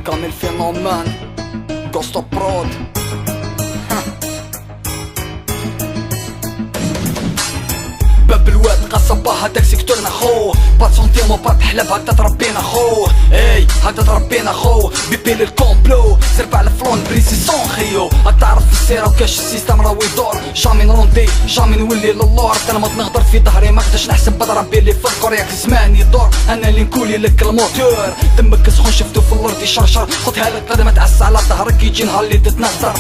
Comme il phénomène Ghost Prod. باب الواد قصبة هداك سيكتورنا خو با سونتيمو با تحلب هكدا تربينا خو اي هكدا تربينا خو بيبيلي الكومبلو سير على فلون بريسيسون خيو تعرف في السيرة وكاش السيستم راهو يدور جامي نروندي جامي نولي للور انا ما نهضر في ظهري ما قدرش نحسب بضربي اللي في الكورياك زمان يدور انا اللي نكولي لك الموتور دمك سخون شفتو في الارض يشرشر خدها لك غدا ما تعس على ظهرك يجي نهار اللي تتنهضر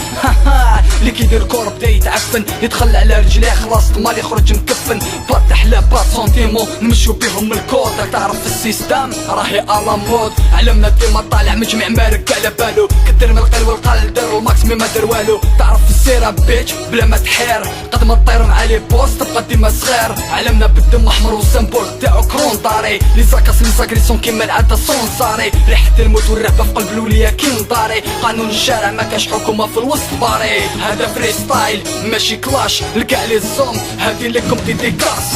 اللي كيدير كور بدا يتعفن يدخل على رجليه خلاص مال يخرج مكفن با تحلب با سونتيمو نمشيو بيهم الكود راك تعرف السيستم راهي على مود علمنا ديما طالع مجمع مارك على بالو كدير من القلب والقلب دارو الماكس ما دار والو تعرف السيرة بيتش بلا ما تحير قد ما تطير مع لي بوست تبقى ديما صغير علمنا بالدم احمر والسمبول تاعو كرون طاري لي زاكاس لي زاكريسيون كيما العادة صون صاري ريحة الموت والرهبة في قلب الولية كي داري قانون الشارع ما كاش حكومة في الوسط باري هذا فري ستايل ماشي كلاش لكاع لي الزوم هادي ليكم ديديكاس